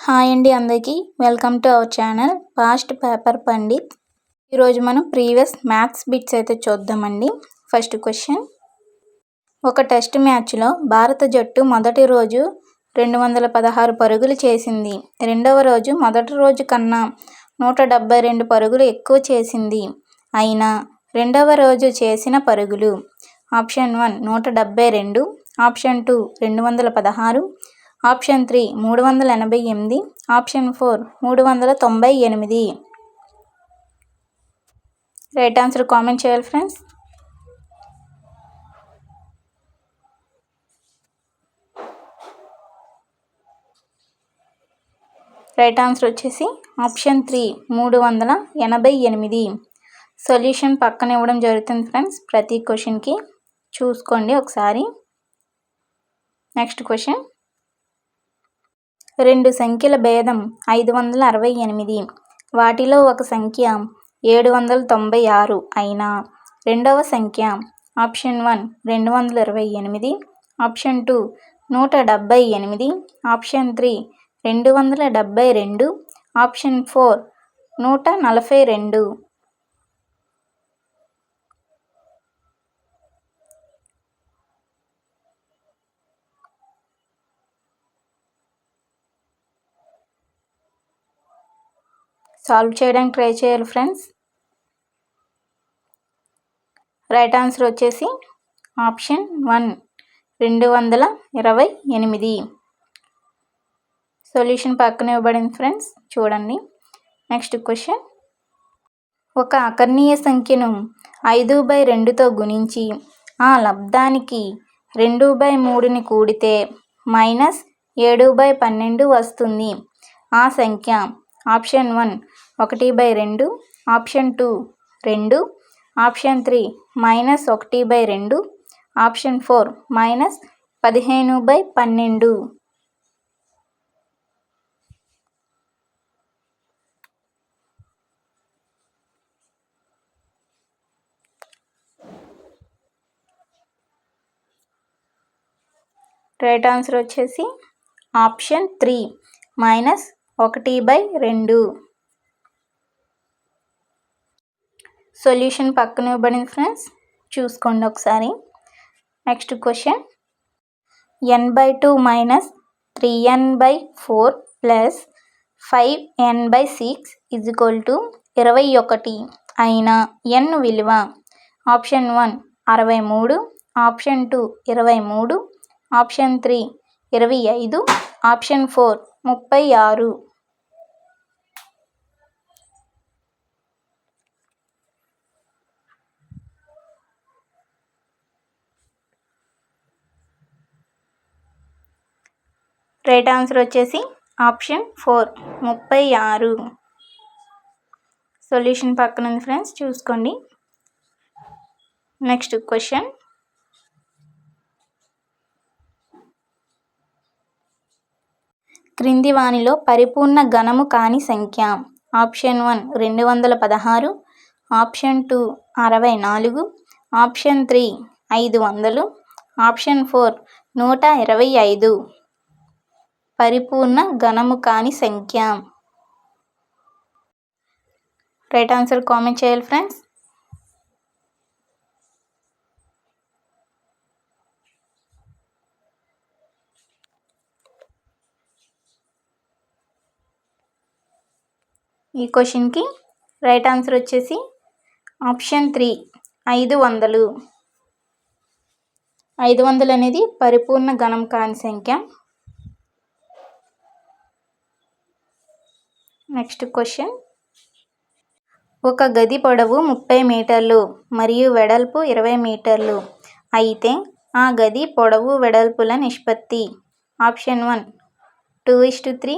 Hi అండి అందరికీ welcome to our channel fast paper Pandit. ఈరోజు మనం ప్రీవియస్ మ్యాథ్స్ బిట్స్ అయితే చూద్దామండి. ఫస్ట్ క్వశ్చన్, ఒక టెస్ట్ మ్యాచ్లో భారత జట్టు మొదటి రోజు 216 పరుగులు చేసింది. రెండవ రోజు మొదటి రోజు కన్నా 172 పరుగులు ఎక్కువ చేసింది. అయినా రెండవ రోజు చేసిన పరుగులు option 1 172, option 2 216, option 3 388, option 4 398. Right answer comment చేయాలి ఫ్రెండ్స్. రైట్ ఆన్సర్ వచ్చేసి ఆప్షన్ 3 388. సొల్యూషన్ పక్కన ఇవ్వడం జరుగుతుంది ఫ్రెండ్స్. ప్రతి క్వశ్చన్కి చూసుకోండి ఒకసారి. నెక్స్ట్ క్వశ్చన్, రెండు సంఖ్యల భేదం 568. వాటిలో ఒక సంఖ్య 796 అయినా రెండవ సంఖ్య option 1 228, option 2 178, option 3 272, option 4 142. Solve చేయడానికి ట్రై చేయాలి ఫ్రెండ్స్. రైట్ ఆన్సర్ వచ్చేసి ఆప్షన్ 1 228. సొల్యూషన్ పక్కన ఇవ్వబడింది ఫ్రెండ్స్, చూడండి. నెక్స్ట్ క్వశ్చన్, ఒక అకర్ణీయ సంఖ్యను 5/2తో గుణించి ఆ లబ్ధానికి 2/3ని కూడితే -7/12 వస్తుంది. ఆ సంఖ్య option 1 1/2, option 2 2, option 3 -1/2, option 4 -15/12. Right answer వచ్చేసి ఆప్షన్ 3 -1/2. సొల్యూషన్ పక్కన ఇవ్వబడింది ఫ్రెండ్స్, చూసుకోండి ఒకసారి. Next question, n/2 - 3n/4 + 5n/6 = 21 అయిన n విలువ option 1 63, option 2 23, option 3 25, option 4 36. Right answer వచ్చేసి ఆప్షన్ 4 36. సొల్యూషన్ పక్కన ఉంది ఫ్రెండ్స్, చూసుకోండి. నెక్స్ట్ క్వశ్చన్, క్రింది వానిలో పరిపూర్ణ ఘనము కాని సంఖ్య ఆప్షన్ 1 216, ఆప్షన్ 2 64, ఆప్షన్ 3 500, ఆప్షన్ 4 125. పరిపూర్ణ ఘనము కాని సంఖ్య. రైట్ ఆన్సర్ కామెంట్ చేయాలి ఫ్రెండ్స్. ఈ క్వశ్చన్కి రైట్ ఆన్సర్ వచ్చేసి ఆప్షన్ 3 500. 500 అనేది పరిపూర్ణ ఘనం కాని సంఖ్య. నెక్స్ట్ క్వశ్చన్, ఒక గది పొడవు 30 మీటర్లు మరియు వెడల్పు 20 మీటర్లు అయితే ఆ గది పొడవు వెడల్పుల నిష్పత్తి option 1 2:3,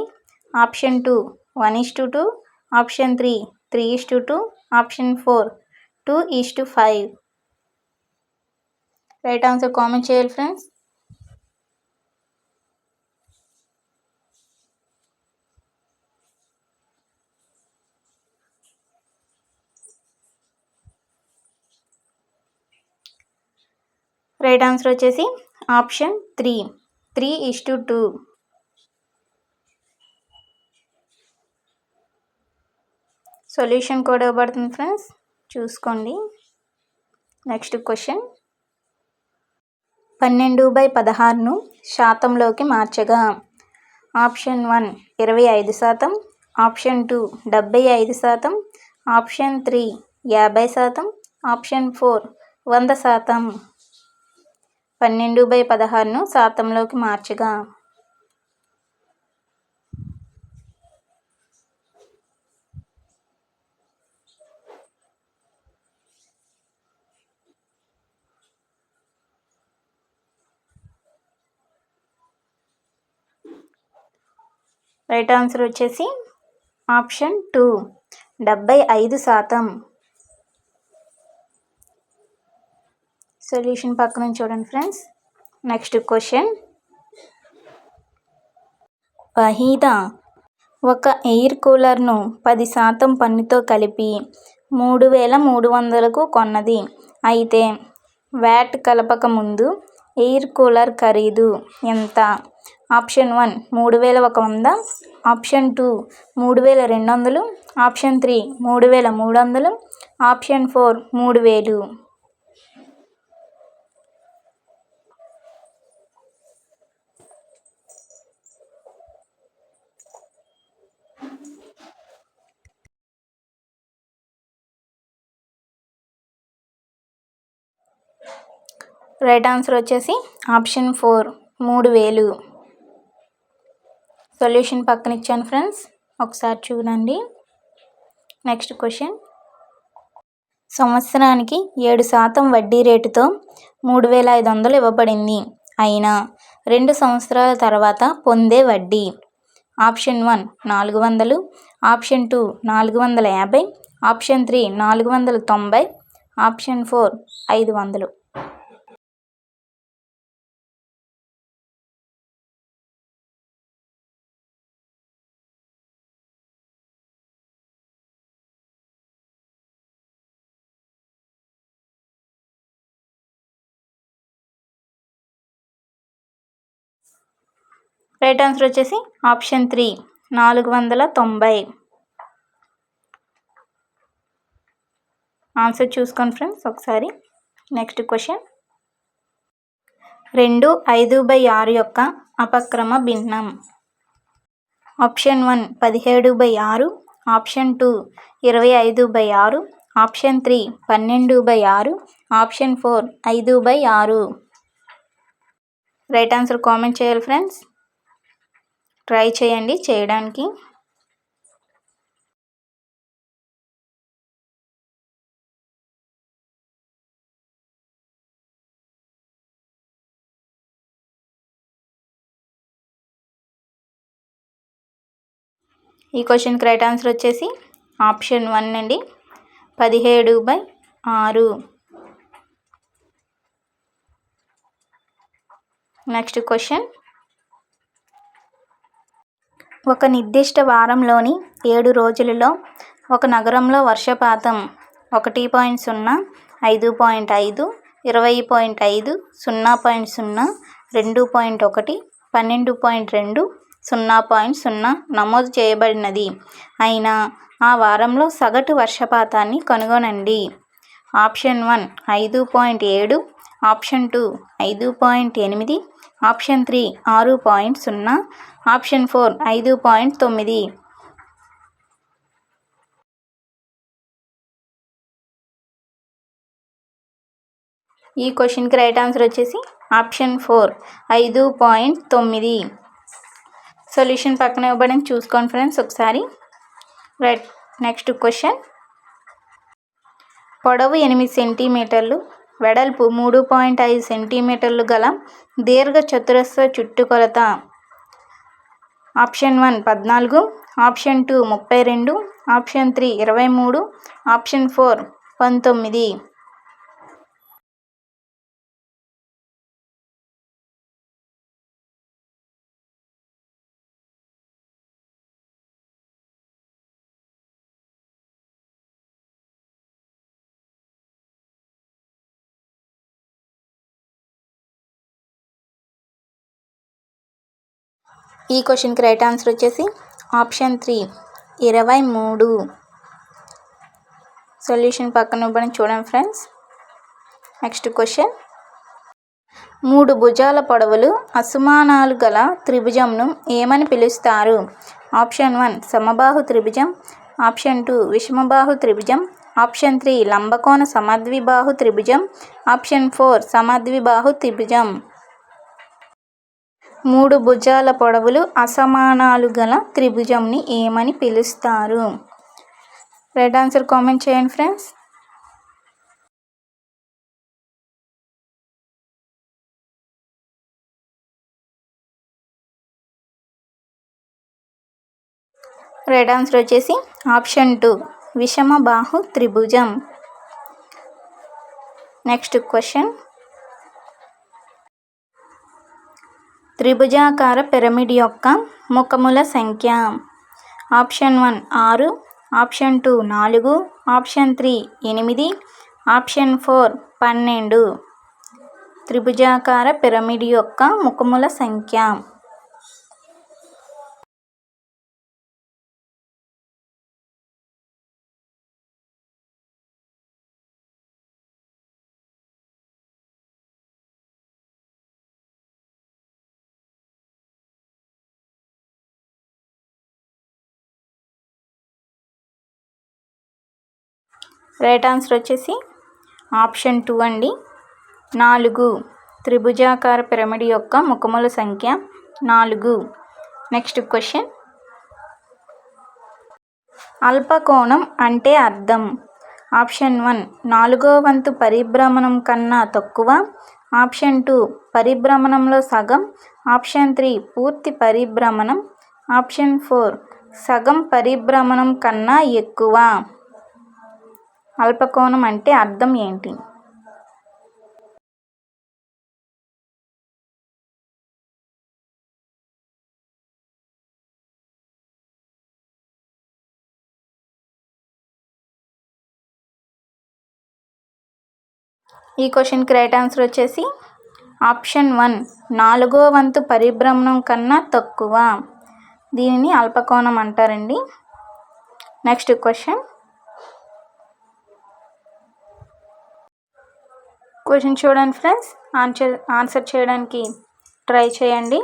option 2 1:2, option 3 3:2, option 4 2:5. Right answer comment చేయాలి ఫ్రెండ్స్. రైట్ ఆన్సర్ వచ్చేసి ఆప్షన్ 3 3:2. సొల్యూషన్ కూడా ఇవ్వబడుతుంది ఫ్రెండ్స్, చూసుకోండి. నెక్స్ట్ క్వశ్చన్, 12/16ను శాతంలోకి మార్చగా ఆప్షన్ 1 25%, ఆప్షన్ 2 75%, ఆప్షన్ 3 50%, ఆప్షన్ 4 100%. 12/16ను శాతంలోకి మార్చగా రైట్ ఆన్సర్ వచ్చేసి ఆప్షన్ 2 75%. సొల్యూషన్ పక్కన చూడండి ఫ్రెండ్స్. నెక్స్ట్ క్వశ్చన్, వహీద ఒక ఎయిర్ కూలర్ను 10% పన్నుతో కలిపి 3,300కు కొన్నది. అయితే వ్యాట్ కలపక ముందు ఎయిర్ కూలర్ ఖరీదు ఎంత? Option 1 3,100, option 2 3,200, option 3 3,300, option 4 3,000. Right answer వచ్చేసి ఆప్షన్ 4 3,000. సొల్యూషన్ పక్కన ఇచ్చాను ఫ్రెండ్స్, ఒకసారి చూడండి. నెక్స్ట్ క్వశ్చన్, సంవత్సరానికి 7% వడ్డీ రేటుతో 3,500 ఇవ్వబడింది. అయినా 2 సంవత్సరాల తర్వాత పొందే వడ్డీ option 1 400, option 2 450, option 3 490, option 4 500. Right answer వచ్చేసి ఆప్షన్ 3 490. ఆన్సర్ చూసుకోండి ఫ్రెండ్స్ ఒకసారి. నెక్స్ట్ క్వశ్చన్, 2 5/6 యొక్క అపక్రమ భిన్నం. Option 1 17/6, option 2 25/6, option 3 12/6, option 4 5/6. Right answer comment చేయాలి ఫ్రెండ్స్, ట్రై చేయండి చేయడానికి. ఈ క్వశ్చన్కి రైట్ ఆన్సర్ వచ్చేసి ఆప్షన్ 1 అండి, 17/6. నెక్స్ట్ క్వశ్చన్, ఒక నిర్దిష్ట వారంలోని 7 రోజులలో ఒక నగరంలో వర్షపాతం 1.0, 5.5, 20.5, 0.0, 2.1, 12.2, 0.0 నమోదు చేయబడినది. అయినా ఆ వారంలో సగటు వర్షపాతాన్ని కనుగొనండి. Option 1 5.7, option 2 5.8, option 3 6.0, option 4 5.9. ఈ క్వశ్చన్కి రైట్ ఆన్సర్ వచ్చేసి ఆప్షన్ 4 5.9. సొల్యూషన్ పక్కన ఇవ్వబడింది, చూసుకోండి ఫ్రెండ్స్ ఒకసారి. రైట్. నెక్స్ట్ క్వశ్చన్, పొడవు 8 సెంటీమీటర్లు, వెడల్పు 3.5 సెంటీమీటర్లు గల దీర్ఘ చతురస్ర చుట్టుకొలత ఆప్షన్ 1 14, ఆప్షన్ 2 32, ఆప్షన్ 3 23, ఆప్షన్ 4 19. ఈ క్వశ్చన్కి రైట్ ఆన్సర్ వచ్చేసి ఆప్షన్ 3 23. సొల్యూషన్ పక్కన ఇవ్వడం చూడండి ఫ్రెండ్స్. నెక్స్ట్ క్వశ్చన్, 3 భుజాల పొడవులు అసమానాలు గల త్రిభుజంను ఏమని పిలుస్తారు? ఆప్షన్ 1 సమబాహు త్రిభుజం, ఆప్షన్ 2 విషమబాహు త్రిభుజం, ఆప్షన్ 3 లంబకోణ సమద్విబాహు త్రిభుజం, ఆప్షన్ 4 సమద్విబాహు త్రిభుజం. 3 భుజాల పొడవులు అసమానాలు గల త్రిభుజంని ఏమని పిలుస్తారు? రైట్ ఆన్సర్ కామెంట్ చేయండి ఫ్రెండ్స్. రైట్ ఆన్సర్ వచ్చేసి ఆప్షన్ 2 విషమబాహు త్రిభుజం. నెక్స్ట్ క్వశ్చన్, త్రిభుజాకార పిరమిడ్ యొక్క ముఖముల సంఖ్య. Option 1 6, option 2 4, option 3 8, option 4 12. త్రిభుజాకార పిరమిడ్ యొక్క ముఖముల సంఖ్య. రైట్ ఆన్సర్ వచ్చేసి ఆప్షన్ 2 అండి, 4. త్రిభుజాకార పిరమిడ్ యొక్క ముఖముల సంఖ్య 4. నెక్స్ట్ క్వశ్చన్, అల్పకోణం అంటే అర్థం. ఆప్షన్ 1 4వ వంతు పరిభ్రమణం కన్నా తక్కువ, ఆప్షన్ 2 పరిభ్రమణంలో సగం, ఆప్షన్ 3 పూర్తి పరిభ్రమణం, ఆప్షన్ 4 సగం పరిభ్రమణం కన్నా ఎక్కువ. అల్పకోణం అంటే అర్థం ఏంటి? ఈ క్వశ్చన్కి రైట్ ఆన్సర్ వచ్చేసి ఆప్షన్ 1 4వ వంతు పరిభ్రమణం కన్నా తక్కువ. దీనిని అల్పకోణం అంటారండి. నెక్స్ట్ క్వశ్చన్ చూడండి ఫ్రెండ్స్, ఆన్సర్ చేయడానికి ట్రై చేయండి.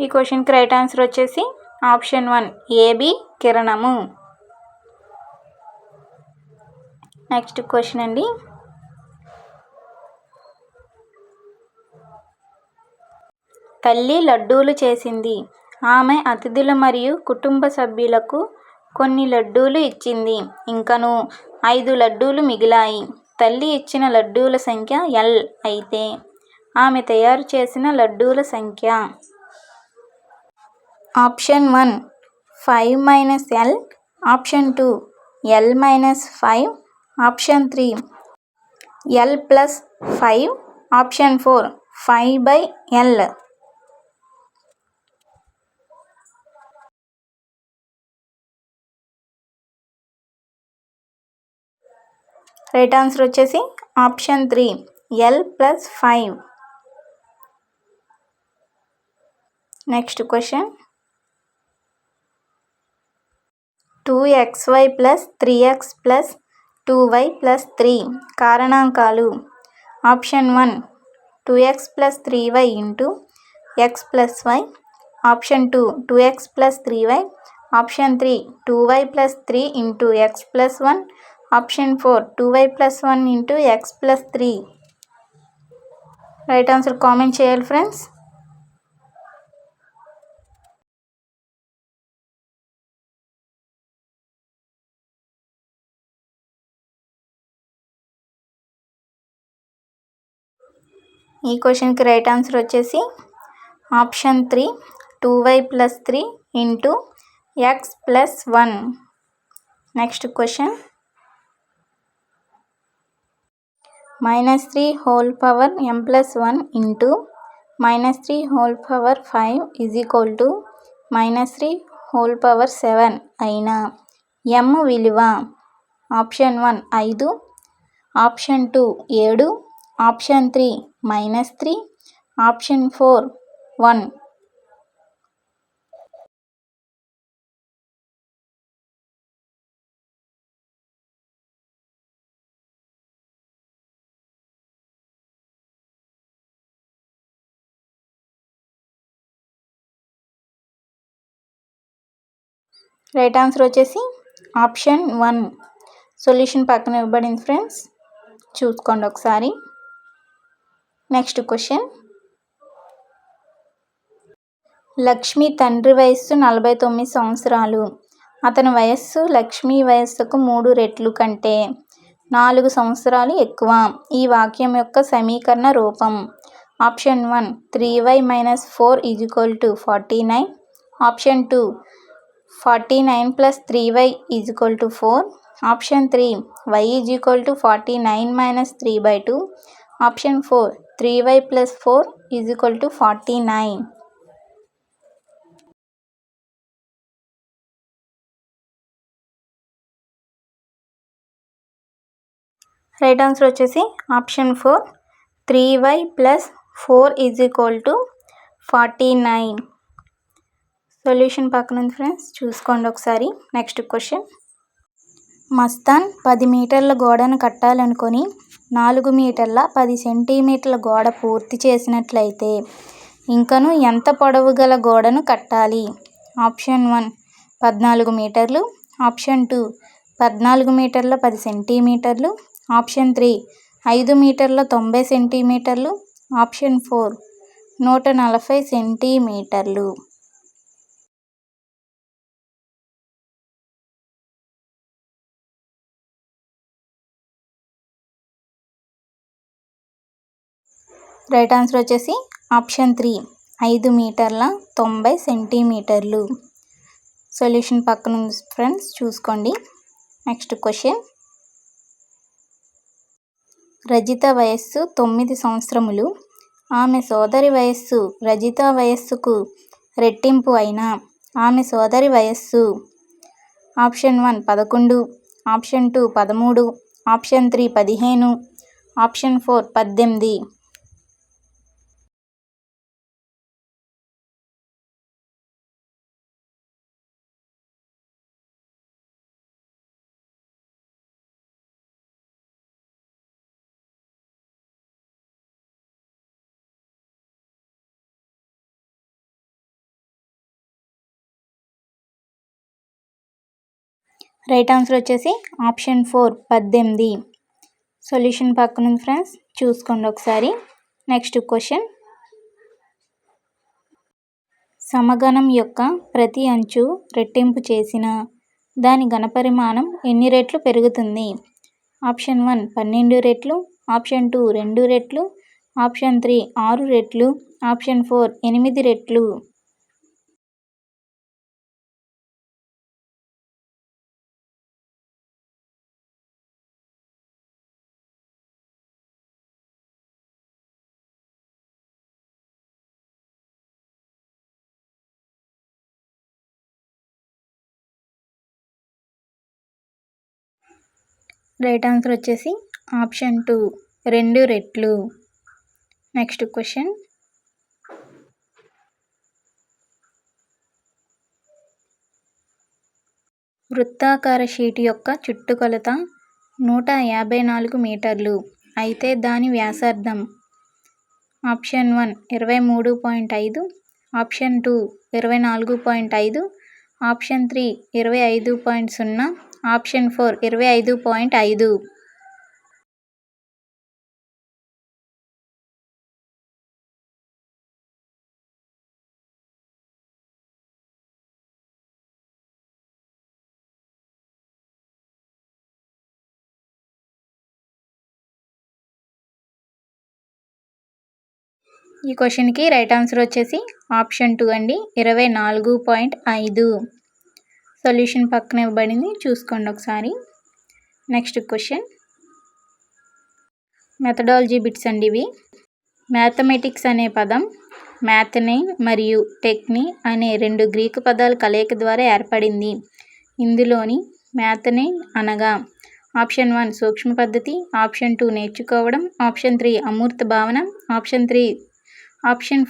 ఈ క్వశ్చన్కి రైట్ ఆన్సర్ వచ్చేసి ఆప్షన్ 1 ఏబి కిరణము. నెక్స్ట్ క్వశ్చన్ అండి, తల్లి లడ్డూలు చేసింది. ఆమె అతిథులు మరియు కుటుంబ సభ్యులకు కొన్ని లడ్డూలు ఇచ్చింది. ఇంకను 5 లడ్డూలు మిగిలాయి. తల్లి ఇచ్చిన లడ్డూల సంఖ్య L అయితే ఆమె తయారు చేసిన లడ్డూల సంఖ్య. Option 1 5 - L, option 2 L - 5, option 3 L + 5, option 4 5/L. Right answer వచ్చేసి option 3 L + 5. Next question, 2xy + 3x + 2y + 3 కారణాంకాలు. Option 1 2x + 3y × x + y, option 2 2x + 3y, option 3 2y + 3 × x + 1, option 4 2y + 1 × x + 3. Right answer comment చేయాలి friends. ఈ క్వశ్చన్కి right answer వచ్చేసి option 3 2y + 3 × x + 1. Next question, -3 whole power m+1 into -3 whole power 5 = -3 whole power 7 అయిన m విలువ option 1 5, option 2 7, option 3 -3, option 4 1. Right answer వచ్చేసి option 1. Solution పక్కన ఇవ్వబడింది friends, చూసుకోండి ఒకసారి. Next question. లక్ష్మి తండ్రి వయస్సు 49 సంవత్సరాలు. అతని వయస్సు లక్ష్మి వయస్సుకు 3 రెట్లు కంటే 4 సంవత్సరాలు ఎక్కువ. ఈ వాక్యం యొక్క సమీకరణ రూపం. Option 1 3y - 4 = 49, option 2 49 + 3y = 4, option 3 y = 49 - 3/2, option 4 3y + 4 = 49. Right answer వచ్చేసి ఆప్షన్ 4 3y + 4 = 49. సొల్యూషన్ పక్కన ఉంది ఫ్రెండ్స్, చూసుకోండి ఒకసారి. Next question. మస్తాన్ 10 మీటర్ల గోడను కట్టాలనుకొని 4 మీటర్ల 10 సెంటీమీటర్ల గోడ పూర్తి చేసినట్లయితే ఇంకను ఎంత పొడవు గల గోడను కట్టాలి? ఆప్షన్ 1 14 మీటర్లు, ఆప్షన్ 2 14 మీటర్ల 10 సెంటీమీటర్లు, ఆప్షన్ 3 5 మీటర్ల 90 సెంటీమీటర్లు, ఆప్షన్ 4 140 సెంటీమీటర్లు. రైట్ ఆన్సర్ వచ్చేసి ఆప్షన్ 3 5 మీటర్ల 90 సెంటీమీటర్లు. సొల్యూషన్ పక్కన ఉంది ఫ్రెండ్స్, చూసుకోండి. Next question. రజిత వయస్సు 9 సంవత్సరములు. ఆమె సోదరి వయస్సు రజిత వయస్సుకు రెట్టింపు అయిన ఆమె సోదరి వయస్సు. Option 1 11, option 2 13, option 3 15, option 4 18. Right answer వచ్చేసి ఆప్షన్ 4 18. సొల్యూషన్ పక్కన ఉంది ఫ్రెండ్స్, చూసుకోండి ఒకసారి. Next question. సమగణం యొక్క ప్రతి అంచు రెట్టింపు చేసిన దాని ఘనపరిమాణం ఎన్ని రెట్లు పెరుగుతుంది? ఆప్షన్ 1 12 రెట్లు, ఆప్షన్ 2 2 రెట్లు, ఆప్షన్ 3 6 రెట్లు, ఆప్షన్ 4 8 రెట్లు. రైట్ ఆన్సర్ వచ్చేసి ఆప్షన్ 2 2 రెట్లు. Next question. వృత్తాకార షీట్ యొక్క చుట్టుకొలత 154 మీటర్లు అయితే దాని వ్యాసార్థం. Option 1 23.5, option 2 24.5, option 3 25.0, option 4 25.5. ఈ క్వశ్చన్కి రైట్ ఆన్సర్ వచ్చేసి ఆప్షన్ 2 అండి, 24.5. సొల్యూషన్ పక్కన ఇవ్వబడింది, చూసుకోండి ఒకసారి. Next question. మెథడాలజీ బిట్స్ అండి ఇవి. మ్యాథమెటిక్స్ అనే పదం మ్యాథ్నైన్ మరియు టెక్ని అనే 2 గ్రీకు పదాల కలయిక ద్వారా ఏర్పడింది. ఇందులోని మ్యాథ్నైన్ అనగా ఆప్షన్ 1 సూక్ష్మ పద్ధతి, ఆప్షన్ 2 నేర్చుకోవడం, ఆప్షన్ 3 అమూర్త భావన, ఆప్షన్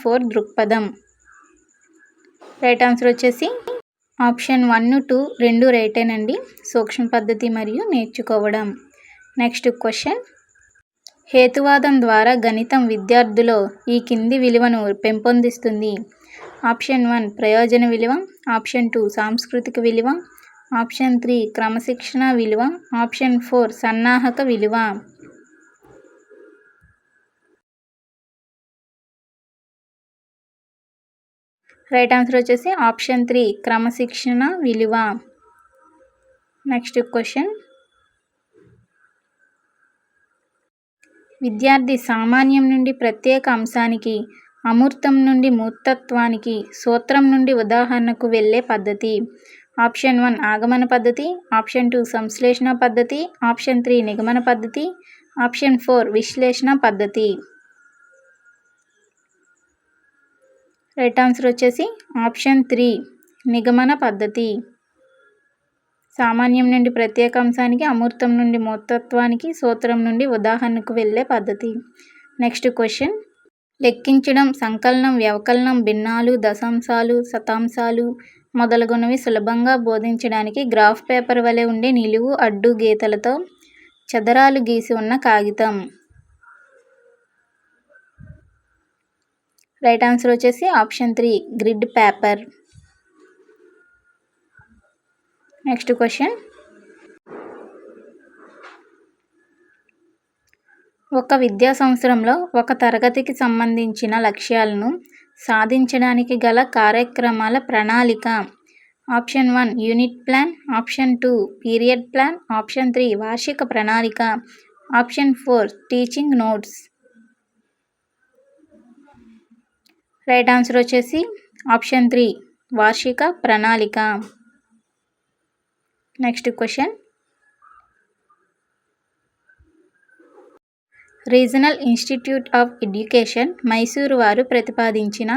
4 దృక్పథం. రైట్ ఆన్సర్ వచ్చేసి ఆప్షన్ 1, 2 రెండు రైటేనండి. సూక్ష్మ పద్ధతి మరియు నేర్చుకోవడం. నెక్స్ట్ క్వశ్చన్, హేతువాదం ద్వారా గణితం విద్యార్థుల్లో ఈ కింది విలువను పెంపొందిస్తుంది. ఆప్షన్ 1 ప్రయోజన విలువ, ఆప్షన్ 2 సాంస్కృతిక విలువ, ఆప్షన్ 3 క్రమశిక్షణ విలువ, ఆప్షన్ 4 సన్నాహక విలువ. రైట్ ఆన్సర్ వచ్చేసి ఆప్షన్ 3 క్రమశిక్షణ విలువ. నెక్స్ట్ క్వశ్చన్, విద్యార్థి సామాన్యం నుండి ప్రత్యేక అంశానికి, అమూర్తం నుండి మూర్తత్వానికి సూత్రం నుండి ఉదాహరణకు వెళ్ళే పద్ధతి. ఆప్షన్ 1 ఆగమన పద్ధతి, ఆప్షన్ 2 సంశ్లేషణ పద్ధతి, ఆప్షన్ 3 నిగమన పద్ధతి, ఆప్షన్ 4 విశ్లేషణ పద్ధతి. రైట్ ఆన్సర్ వచ్చేసి ఆప్షన్ 3 నిగమన పద్ధతి. సామాన్యం నుండి ప్రత్యేక అంశానికి, అమూర్తం నుండి మూర్తత్వానికి సూత్రం నుండి ఉదాహరణకు వెళ్ళే పద్ధతి. నెక్స్ట్ క్వశ్చన్, లెక్కించడం, సంకలనం, వ్యవకలనం, భిన్నాలు, దశాంశాలు, శతాంశాలు మొదలగునవి సులభంగా బోధించడానికి గ్రాఫ్ పేపర్ వలె ఉండే నిలువు అడ్డు గీతలతో చదరాలు గీసి ఉన్న కాగితం. రైట్ ఆన్సర్ వచ్చేసి option 3 grid paper. Next question, ఒక విద్యా సంవత్సరంలో ఒక తరగతికి సంబంధించిన లక్ష్యాలను సాధించడానికి గల కార్యక్రమాల ప్రణాళిక. Option 1 unit plan, option 2 period plan, option 3 వార్షిక ప్రణాళిక, option 4 teaching notes. Right answer వచ్చేసి ఆప్షన్ 3 వార్షిక ప్రణాళిక. Next question, regional institute of education Mysuru వారు ప్రతిపాదించిన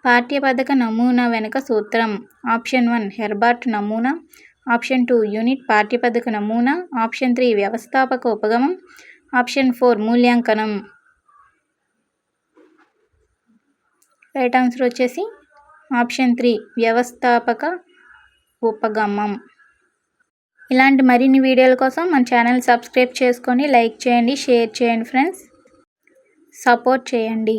పాఠ్యపథక నమూనా వెనుక సూత్రం. ఆప్షన్ 1 హెర్బార్ట్ నమూనా, ఆప్షన్ 2 యూనిట్ పాఠ్యపథక నమూనా, ఆప్షన్ 3 వ్యవస్థాపక ఉపగమం, ఆప్షన్ 4 మూల్యాంకనం. రైట్ ఆన్సర్ వచ్చేసి ఆప్షన్ 3 వ్యవస్థాపక ఉపగమం. ఇలాంటి మరిన్ని వీడియోల కోసం మన ఛానల్ సబ్స్క్రైబ్ చేసుకొని లైక్ చేయండి, షేర్ చేయండి ఫ్రెండ్స్, సపోర్ట్ చేయండి.